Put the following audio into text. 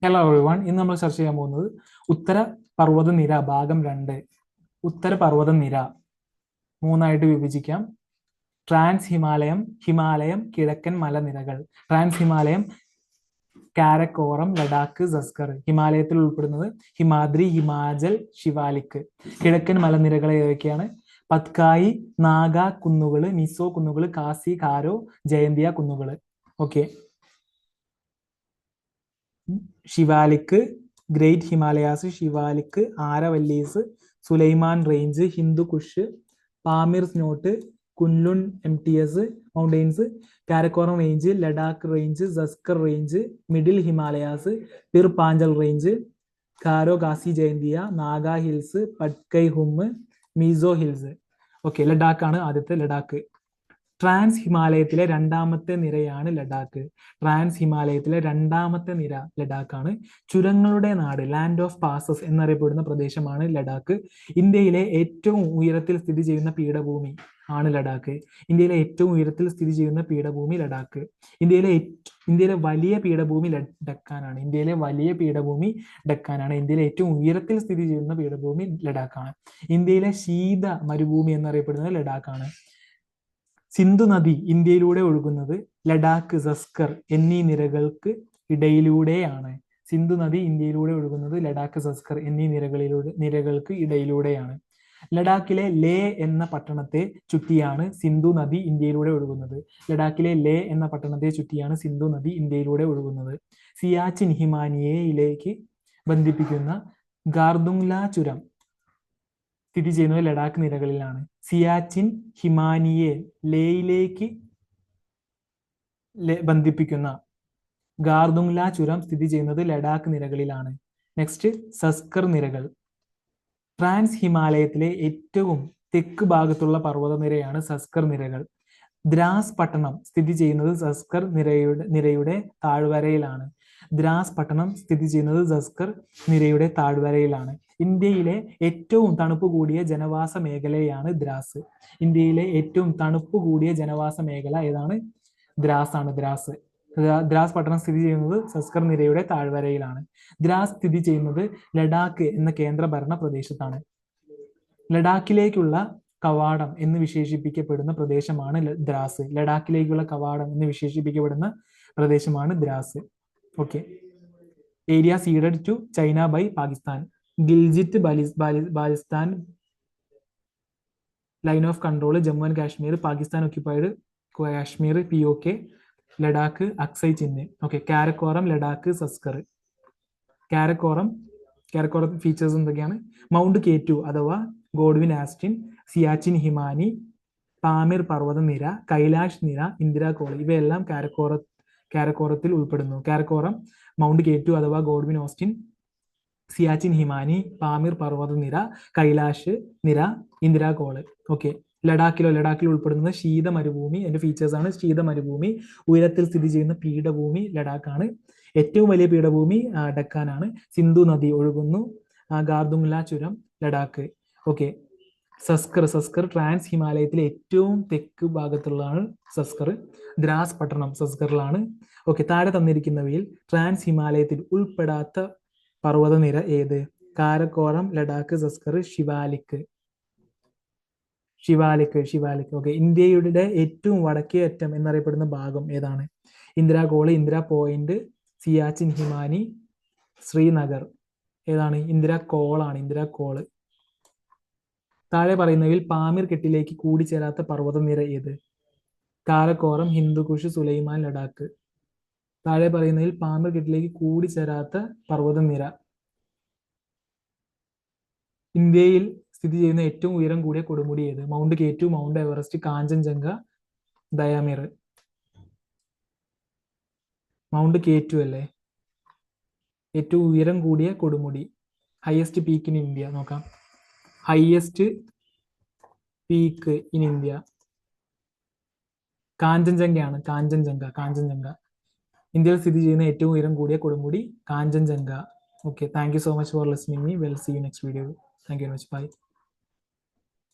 Hello everyone, ഇന്ന് നമ്മൾ ചർച്ച ചെയ്യാൻ പോകുന്നത് ഉത്തര പർവ്വതനിര ഭാഗം 2. ഉത്തര പർവ്വതനിര മൂന്നായിട്ട് വിഭജിക്കാം. ട്രാൻസ് ഹിമാലയം, ഹിമാലയം, കിഴക്കൻ മലനിരകൾ. ട്രാൻസ് ഹിമാലയം, കാരക്കോറം, ലഡാക്ക്, സസ്കർ. ഹിമാലയത്തിൽ ഉൾപ്പെടുന്നത് ഹിമാദ്രി, ഹിമാചൽ, ശിവാലിക്. കിഴക്കൻ മലനിരകൾ ഏതൊക്കെയാണ്? പത്കായി, നാഗ കുന്നുകള്, മിസോ കുന്നുകള്, കാസി, കാരോ, ജയന്തിയ കുന്നുകള്. Okay. Shivalik, great Himalayas, Shivalik, Aravallis, Sulaiman range, Hindu Kush, Pamir സ്നോട്ട്, Kunlun MTS mountains, Karakoram range, Ladakh range, Zanskar range, middle Himalayas, Pir Panjal range, Garo, Khasi, Jaintia, Naga hills, Patkai ഹും, മിസോ ഹിൽസ്. ഓക്കെ, ലഡാക്ക് ആണ് ആദ്യത്തെ. ലഡാക്ക് ട്രാൻസ് ഹിമാലയത്തിലെ രണ്ടാമത്തെ നിരയാണ് ലഡാക്ക്. ട്രാൻസ് ഹിമാലയത്തിലെ രണ്ടാമത്തെ നിര ലഡാക്കാണ്. ചുരങ്ങളുടെ നാട്, ലാൻഡ് ഓഫ് പാസസ് എന്നറിയപ്പെടുന്ന പ്രദേശമാണ് ലഡാക്ക്. ഇന്ത്യയിലെ ഏറ്റവും ഉയരത്തിൽ സ്ഥിതി ചെയ്യുന്ന പീഠഭൂമി ആണ് ലഡാക്ക്. ഇന്ത്യയിലെ ഏറ്റവും ഉയരത്തിൽ സ്ഥിതി ചെയ്യുന്ന പീഠഭൂമി ലഡാക്ക്. ഇന്ത്യയിലെ വലിയ പീഠഭൂമി ഡക്കാനാണ്. ഇന്ത്യയിലെ വലിയ പീഠഭൂമി ഡക്കാനാണ്. ഇന്ത്യയിലെ ഏറ്റവും ഉയരത്തിൽ സ്ഥിതി ചെയ്യുന്ന പീഠഭൂമി ലഡാക്കാണ്. ഇന്ത്യയിലെ ശീത മരുഭൂമി എന്നറിയപ്പെടുന്നത് ലഡാക്കാണ്. സിന്ധു നദി ഇന്ത്യയിലൂടെ ഒഴുകുന്നത് ലഡാക്ക്, സസ്കർ എന്നീ നിരകൾക്ക് ഇടയിലൂടെയാണ്. സിന്ധു നദി ഇന്ത്യയിലൂടെ ഒഴുകുന്നത് ലഡാക്ക്, സസ്കർ എന്നീ നിരകൾക്ക് ഇടയിലൂടെയാണ്. ലഡാക്കിലെ ലേ എന്ന പട്ടണത്തെ ചുറ്റിയാണ് സിന്ധു നദി ഇന്ത്യയിലൂടെ ഒഴുകുന്നത്. ലഡാക്കിലെ ലേ എന്ന പട്ടണത്തെ ചുറ്റിയാണ് സിന്ധു നദി ഇന്ത്യയിലൂടെ ഒഴുകുന്നത്. സിയാച്ചിൻ ഹിമാനിയയിലേക്ക് ബന്ധിപ്പിക്കുന്ന ഗാർദുങ്ല ചുരം സ്ഥിതി ചെയ്യുന്നത് ലഡാക്ക് നിരകളിലാണ്. സിയാച്ചിൻ ഹിമാനിയെ ലേയിലേക്ക് ബന്ധിപ്പിക്കുന്ന ഗാർദുങ്ല ചുരം സ്ഥിതി ചെയ്യുന്നത് ലഡാക്ക് നിരകളിലാണ്. നെക്സ്റ്റ്, സസ്കർ നിരകൾ. ട്രാൻസ് ഹിമാലയത്തിലെ ഏറ്റവും തെക്ക് ഭാഗത്തുള്ള പർവ്വതനിരയാണ് സസ്കർ നിരകൾ. ദ്രാസ് പട്ടണം സ്ഥിതി ചെയ്യുന്നത് സസ്കർ നിരയുടെ താഴ്വരയിലാണ്. ദ്രാസ് പട്ടണം സ്ഥിതി ചെയ്യുന്നത് സസ്കർ നിരയുടെ താഴ്വരയിലാണ്. ഇന്ത്യയിലെ ഏറ്റവും തണുപ്പ് കൂടിയ ജനവാസ മേഖലയാണ് ദ്രാസ്. ഇന്ത്യയിലെ ഏറ്റവും തണുപ്പ് കൂടിയ ജനവാസ മേഖല ഏതാണ്? ദ്രാസ് ആണ്. ദ്രാസ് പട്ടണം സ്ഥിതി ചെയ്യുന്നത് സസ്കർ നിരയുടെ താഴ്വരയിലാണ്. ദ്രാസ് സ്ഥിതി ചെയ്യുന്നത് ലഡാക്ക് എന്ന കേന്ദ്രഭരണ പ്രദേശത്താണ്. ലഡാക്കിലേക്കുള്ള കവാടം എന്ന് വിശേഷിപ്പിക്കപ്പെടുന്ന പ്രദേശമാണ് ദ്രാസ്. ലഡാക്കിലേക്കുള്ള കവാടം എന്ന് വിശേഷിപ്പിക്കപ്പെടുന്ന പ്രദേശമാണ് Dras. Okay. Area ceded to China by Pakistan. Gilgit Baltistan line of control, Jammu and Kashmir, Pakistan occupied Kashmir, POK, Ladakh, Aksai Chin. Okay. Karakoram, Ladakh, Zanskar. Karakoram features എന്തൊക്കെയാണ്? മൗണ്ട് K2 അഥവാ ഗോഡ്വിൻ ആസ്റ്റിൻ, സിയാച്ചിൻ ഹിമാനി, പാമിർ പർവ്വതനിര, കൈലാഷ് നിര, ഇന്ദിരാ കോളി ഇവയെല്ലാം കാരക്കോറത്തിൽ ഉൾപ്പെടുന്നു. കാരക്കോറം, മൗണ്ട് K2 അഥവാ ഗോഡ്വിൻ ഓസ്റ്റിൻ, സിയാച്ചിൻ ഹിമാനി, പാമിർ പർവ്വതനിര, കൈലാഷ് നിര, ഇന്ദിരാ കോള്. ഓക്കെ. ലഡാക്കിൽ ഉൾപ്പെടുന്നത് ശീത മരുഭൂമി. എന്റെ ഫീച്ചേഴ്സ് ആണ് ശീത മരുഭൂമി. ഉയരത്തിൽ സ്ഥിതി ചെയ്യുന്ന പീഠഭൂമി ലഡാക്കാണ്. ഏറ്റവും വലിയ പീഠഭൂമി ഡക്കാനാണ്. സിന്ധു നദി ഒഴുകുന്നു. ഗാർദുങ്ല ചുരം ലഡാക്ക്. ഓക്കെ. സസ്കർ ട്രാൻസ് ഹിമാലയത്തിലെ ഏറ്റവും തെക്ക് ഭാഗത്തുള്ളതാണ് സസ്കർ. ദ്രാസ് പട്ടണം സസ്കറിലാണ്. ഓക്കെ. താഴെ തന്നിരിക്കുന്നവയിൽ ട്രാൻസ് ഹിമാലയത്തിൽ ഉൾപ്പെടാത്ത പർവ്വതനിര ഏത്? കാരക്കോറം, ലഡാക്ക്, സസ്കർ, ശിവാലിക്. ഓക്കെ. ഇന്ത്യയുടെ ഏറ്റവും വടക്കേ അറ്റം എന്നറിയപ്പെടുന്ന ഭാഗം ഏതാണ്? ഇന്ദിരാ കോള്, ഇന്ദിരാ പോയിന്റ്, സിയാച്ചിൻ ഹിമാനി, ശ്രീനഗർ. ഏതാണ്? ഇന്ദിരാ കോളാണ്. ഇന്ദിരാ കോള്. താഴെ പറയുന്നവയിൽ പാമിർ കെട്ടിലേക്ക് കൂടിച്ചേരാത്ത പർവ്വതനിര ഏത്? കാരക്കോറം, ഹിന്ദുകുഷ്, സുലൈമാൻ, ലഡാക്ക്. താഴെ പറയുന്നതിൽ പാമിർ കെട്ടിലേക്ക് കൂടിച്ചേരാത്ത പർവ്വതനിര. ഇന്ത്യയിൽ സ്ഥിതി ചെയ്യുന്ന ഏറ്റവും ഉയരം കൂടിയ കൊടുമുടി ഏത്? Mount K2, mount Everest, Kangchenjunga, Diamer. Mount K2 അല്ലേ ഏറ്റവും ഉയരം കൂടിയ കൊടുമുടി? ഹയസ്റ്റ് പീക്ക് ഇൻ ഇന്ത്യ നോക്കാം. ഹയസ്റ്റ് പീക്ക് ഇൻ ഇന്ത്യ കാഞ്ചൻജംഗയാണ്. കാഞ്ചൻജംഗ. ഇന്ത്യയിൽ സ്ഥിതി ചെയ്യുന്ന ഏറ്റവും ഉയരം കൂടിയ കൊടുമുടി Kanchenjunga. Okay, thank you so much for listening me. We'll see you next video. Thank you very much. Bye.